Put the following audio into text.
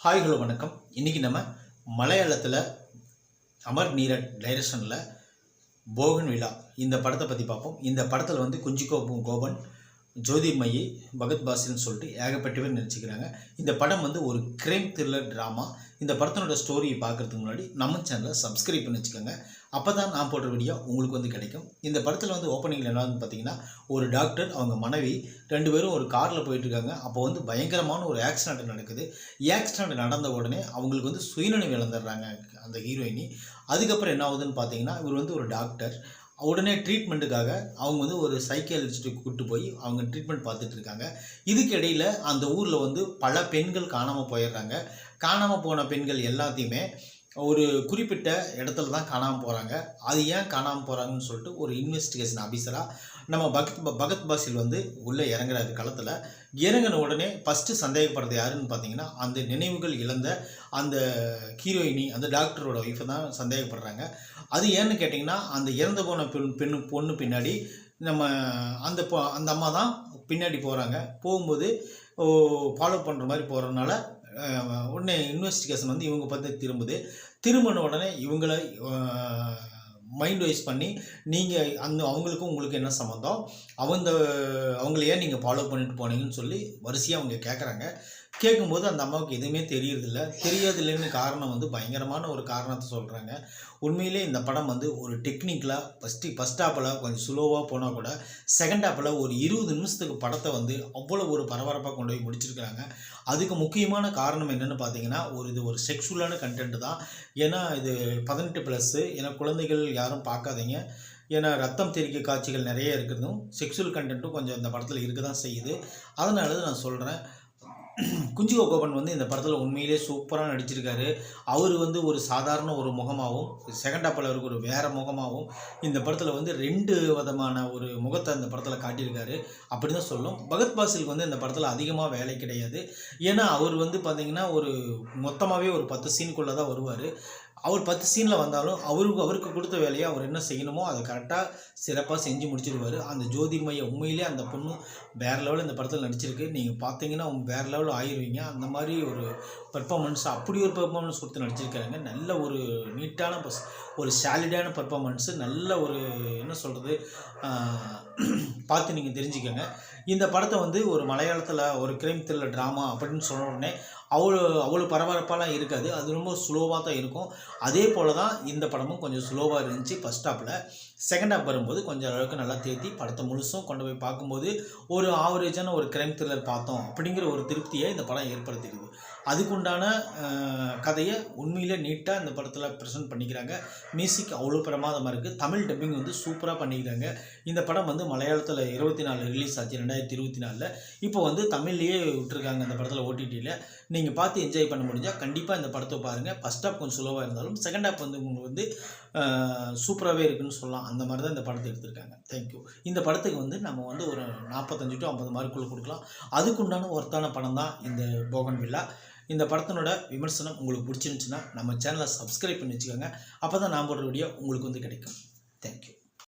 Hi hello வணக்கம். இன்றைக்கி நம்ம மலையாளத்தில் அமர் நீரட் டைரக்ஷனில் போகன் விழா இந்த படத்தை பற்றி பார்ப்போம். இந்த படத்தில் வந்து குஞ்சிகோ கோபன், ஜோதிர்மயி, பகத் பாசில்னு சொல்லிட்டு ஏகப்பட்ட பேர் நடிச்சுக்கிறாங்க. இந்த படம் வந்து ஒரு கிரைம் த்ரில்லர் ட்ராமா. இந்த படத்தினோட ஸ்டோரியை பார்க்குறதுக்கு முன்னாடி நம்ம சேனலை சப்ஸ்கிரைப் பண்ணி வச்சுக்கோங்க. அப்போ தான் நான் போடுற வீடியோ உங்களுக்கு வந்து கிடைக்கும். இந்த படத்தில் வந்து ஓப்பனிங்கில் என்னன்னு பார்த்தீங்கன்னா, ஒரு டாக்டர் அவங்க மனைவி 2 பேரும் ஒரு காரில் போயிட்டுருக்காங்க. அப்போ வந்து பயங்கரமான ஒரு ஆக்சிடென்ட் நடக்குது. ஆக்சிடென்ட் நடந்த உடனே அவங்களுக்கு வந்து சுயநினைவு இழந்துடுறாங்க அந்த ஹீரோயினி. அதுக்கப்புறம் என்ன ஆகுதுன்னு பார்த்தீங்கன்னா, இவர் வந்து ஒரு டாக்டர். உடனே ட்ரீட்மெண்ட்டுக்காக அவங்க வந்து ஒரு சைக்கியாலஜிஸ்ட்டுக்கு கூப்பிட்டு போய் அவங்க ட்ரீட்மெண்ட் பார்த்துட்ருக்காங்க. இதுக்கு இடையில் அந்த ஊரில் வந்து பல பெண்கள் காணாமல் போயிடுறாங்க. காணாமல் போன பெண்கள் எல்லாத்தையுமே ஒரு குறிப்பிட்ட இடத்துல தான் காணாமல் போகிறாங்க. அது ஏன் காணாமல் போகிறாங்கன்னு சொல்லிட்டு ஒரு இன்வெஸ்டிகேஷன் ஆஃபீஸராக நம்ம பகத் பாசில் வந்து உள்ளே இறங்குறாரு களத்தில். இறங்கின உடனே ஃபஸ்ட்டு சந்தேகப்படுறது யாருன்னு பார்த்தீங்கன்னா, அந்த நினைவுகள் இழந்த அந்த ஹீரோயினி, அந்த டாக்டரோட ஒய்ஃபை தான் சந்தேகப்படுறாங்க. அது ஏன்னு கேட்டிங்கன்னா, அந்த இறந்து போன பொண்ணு பின்னாடி நம்ம அந்த அம்மா தான் பின்னாடி போகிறாங்க. போகும்போது ஃபாலோ பண்ணுற மாதிரி போகிறதுனால உடனே இன்வெஸ்டிகேஷன் வந்து இவங்க பார்த்து திரும்பின உடனே இவங்களை மைண்ட் வைஸ் பண்ணி நீங்கள் அவங்களுக்கும் உங்களுக்கு என்ன சம்மந்தம், அவங்கள ஏன் நீங்கள் ஃபாலோ பண்ணிட்டு போனீங்கன்னு சொல்லி வரிசையாக அவங்க கேட்குறாங்க. கேட்கும்போது அந்த அம்மாவுக்கு எதுவுமே தெரியாதில்லைன்னு காரணம் வந்து பயங்கரமான ஒரு காரணத்தை சொல்கிறாங்க. உண்மையிலே இந்த படம் வந்து ஒரு டெக்னிக்கலாக ஃபஸ்ட் ஹாப்பில் கொஞ்சம் ஸ்லோவாக போனால் கூட செகண்ட் ஹாப்பில் ஒரு 20 நிமிஷத்துக்கு படத்தை வந்து அவ்வளோ ஒரு பரபரப்பாக கொண்டு போய் முடிச்சிருக்கிறாங்க. அதுக்கு முக்கியமான காரணம் என்னென்னு பார்த்தீங்கன்னா, இது ஒரு செக்ஷுவலான கண்டென்ட் தான். ஏன்னா இது 18+. ஏன்னா குழந்தைகள் யாரும் பார்க்காதீங்க. ஏன்னா ரத்தம் தெரிக்க காட்சிகள் நிறைய இருக்கிறதும் செக்ஷுவல் கண்டென்ட்டும் கொஞ்சம் இந்த படத்தில் இருக்க தான் செய்யுது. அதனால தான் நான் சொல்கிறேன். குஞ்சிகோ கோபன் வந்து இந்த படத்தில் உண்மையிலே சூப்பராக நடிச்சிருக்காரு. அவர் வந்து ஒரு சாதாரண ஒரு முகமாகவும், செகண்ட் ஹாப்பில் அவருக்கு ஒரு வேறு முகமாகவும் இந்த படத்தில் வந்து 2 விதமான ஒரு முகத்தை இந்த படத்தில் காட்டியிருக்காரு அப்படி தான் சொல்லும். பகத் பாசிலுக்கு வந்து இந்த படத்தில் அதிகமாக வேலை கிடையாது. ஏன்னா அவர் வந்து பார்த்திங்கன்னா ஒரு மொத்தமாகவே ஒரு 10 சீனுக்குள்ளே தான் வருவார். அவர் 10 சீனில் வந்தாலும் அவருக்கு கொடுத்த வேலையை அவர் என்ன செய்யணுமோ அதை கரெக்டாக சிறப்பாக செஞ்சு முடிச்சிடுவார். அந்த ஜோதிர்மயை உண்மையிலே அந்த பொண்ணு வேறு லெவலில் இந்த படத்தில் நடிச்சிருக்கு. நீங்கள் பார்த்தீங்கன்னா வேறு லெவலில் ஆயிடுவீங்க. அந்த மாதிரி ஒரு பெர்ஃபார்மன்ஸ், அப்படி ஒரு பெர்ஃபார்மன்ஸ் கொடுத்து நடிச்சிருக்காங்க. நல்ல ஒரு நீட்டான ஒரு சாலிடான பெர்ஃபார்மன்ஸு. நல்ல ஒரு என்ன சொல்கிறது, பார்த்து நீங்கள் தெரிஞ்சுக்கோங்க. இந்த படத்தை வந்து ஒரு மலையாளத்தில் ஒரு கிரைம் த்ரில்லர் ட்ராமா அப்படின்னு சொன்ன உடனே அவ்வளோ பரபரப்பாலாம் இருக்காது. அது ரொம்ப ஸ்லோவாக தான் இருக்கும். அதே போல் தான் இந்த படமும் கொஞ்சம் ஸ்லோவாக இருந்துச்சு ஃபஸ்ட் ஹாப்பில். செகண்ட் ஹாப் வரும்போது கொஞ்சம் அளவுக்கு நல்லா தேத்தி படத்தை முழுசும் கொண்டு போய் பார்க்கும்போது ஒரு ஆவரேஜான ஒரு கிரைம் த்ரில்லர் பார்த்தோம் அப்படிங்கிற ஒரு திருப்தியை இந்த படம் ஏற்படுத்திடுது. அதுக்குண்டான கதையை உண்மையிலே நீட்டாக இந்த படத்தில் ப்ரெசென்ட் பண்ணிக்கிறாங்க. மியூசிக் அவ்வளோ பிரமாதமாக இருக்குது. தமிழ் டப்பிங் வந்து சூப்பராக பண்ணிக்கிறாங்க. இந்த படம் வந்து மலையாளத்தில் 24 ரிலீஸ் ஆச்சு, 2024. இப்போ வந்து தமிழ்லேயே விட்டுருக்காங்க இந்த படத்தில் ஓடிடியில். நீங்கள் பார்த்து என்ஜாய் பண்ண முடிஞ்சால் கண்டிப்பாக இந்த படத்தை பாருங்கள். ஃபஸ்ட் ஹாப் கொஞ்சம் ஸ்லோவாக இருந்தாலும் செகண்ட் ஹாப் வந்து உங்களுக்கு வந்து சூப்பராகவே இருக்குன்னு சொல்லலாம். அந்த மாதிரி தான் இந்த படத்தை எடுத்திருக்காங்க. தேங்க்யூ. இந்த படத்துக்கு வந்து நம்ம வந்து ஒரு 45 to 50 மார்க்குள்ளே கொடுக்கலாம். அதுக்குண்டான ஒர்த்தான படம் தான் இந்த போகன் விழா. இந்த படத்தினோட விமர்சனம் உங்களுக்கு பிடிச்சிருந்துச்சுன்னா நம்ம சேனலை சப்ஸ்கிரைப் பண்ணி வச்சுக்கோங்க. அப்போ தான் நான் போடுற வீடியோ உங்களுக்கு வந்து கிடைக்கும். தேங்க்யூ.